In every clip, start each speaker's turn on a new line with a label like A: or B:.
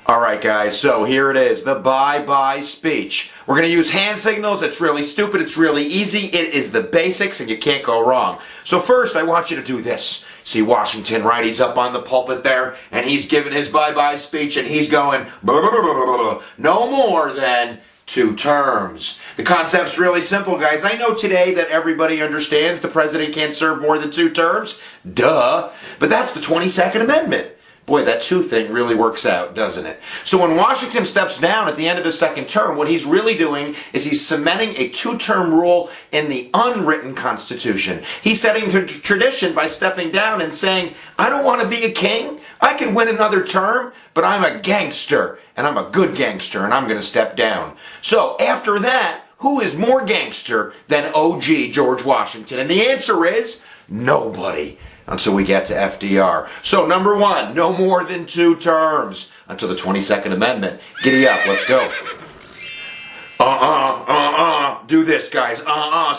A: Alright guys, so here it is, the bye-bye speech. We're going to use hand signals. It's really stupid, it's really easy, it is the basics and you can't go wrong. So first I want you to do this. See Washington, right? He's up on the pulpit there and he's giving his bye-bye speech and he's going blah, blah, blah, blah, blah, blah. No more than 2 terms. The concept's really simple, guys. I know today that everybody understands the president can't serve more than 2 terms. Duh. But that's the 22nd Amendment. Boy, that 2 thing really works out, doesn't it? So when Washington steps down at the end of his 2nd term, what he's really doing is he's cementing a 2-term rule in the unwritten Constitution. He's setting the tradition by stepping down and saying, I don't want to be a king. I can win another term, but I'm a gangster, and I'm a good gangster, and I'm going to step down. So after that, who is more gangster than OG George Washington? And the answer is nobody. Until we get to FDR. So number 1, no more than 2 terms until the 22nd Amendment. Giddy up, let's go. Do this, guys.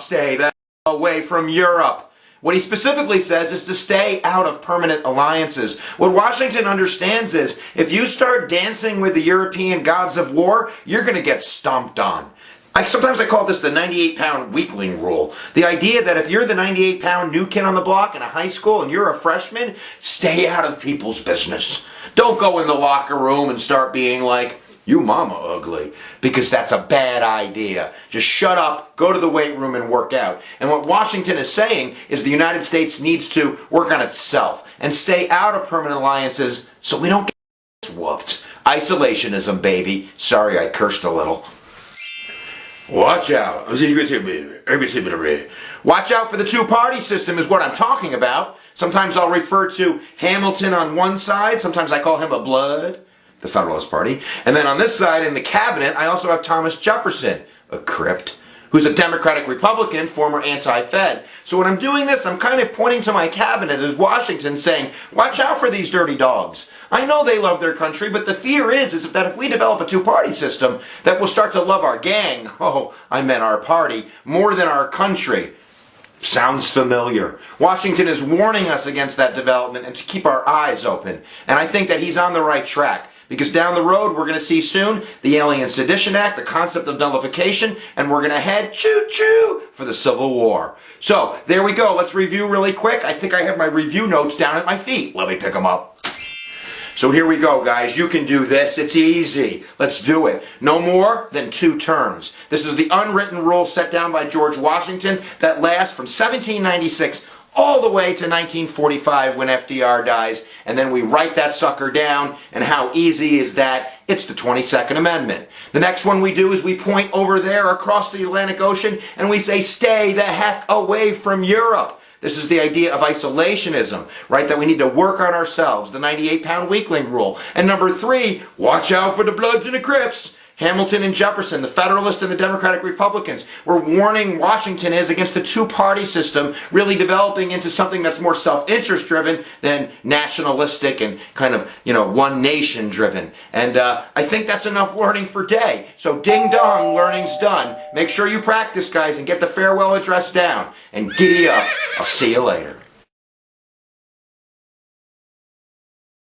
A: Stay the away from Europe. What he specifically says is to stay out of permanent alliances. What Washington understands is if you start dancing with the European gods of war, you're going to get stomped on. Sometimes I call this the 98-pound weakling rule. The idea that if you're the 98-pound new kid on the block in a high school and you're a freshman, stay out of people's business. Don't go in the locker room and start being like, you mama ugly, because that's a bad idea. Just shut up, go to the weight room and work out. And what Washington is saying is the United States needs to work on itself and stay out of permanent alliances so we don't get whooped. Isolationism, baby. Sorry, I cursed a little. Watch out. Watch out for the 2-party system is what I'm talking about. Sometimes I'll refer to Hamilton on one side. Sometimes I call him a blood, the Federalist Party. And then on this side in the cabinet, I also have Thomas Jefferson, a crypt, who's a Democratic Republican, former anti-Fed. So when I'm doing this, I'm kind of pointing to my cabinet as Washington saying, watch out for these dirty dogs. I know they love their country, but the fear is that if we develop a 2-party system, that we'll start to love our gang, I meant our party, more than our country. Sounds familiar. Washington is warning us against that development and to keep our eyes open. And I think that he's on the right track. Because down the road, we're going to see soon the Alien Sedition Act, the concept of nullification, and we're going to head choo-choo for the Civil War. So, there we go. Let's review really quick. I think I have my review notes down at my feet. Let me pick them up. So here we go, guys. You can do this. It's easy. Let's do it. No more than 2 terms. This is the unwritten rule set down by George Washington that lasts from 1796 all the way to 1945 when FDR dies, and then we write that sucker down, and how easy is that? It's the 22nd Amendment. The next one we do is we point over there across the Atlantic Ocean, and we say, stay the heck away from Europe. This is the idea of isolationism, right? That we need to work on ourselves, the 98-pound weakling rule. And number 3, watch out for the Bloods and the Crips. Hamilton and Jefferson, the Federalists and the Democratic Republicans, were warning Washington is against the 2-party system really developing into something that's more self-interest driven than nationalistic and kind of, one nation driven. And I think that's enough learning for today. So ding dong, learning's done. Make sure you practice, guys, and get the farewell address down. And giddy up. I'll see you later.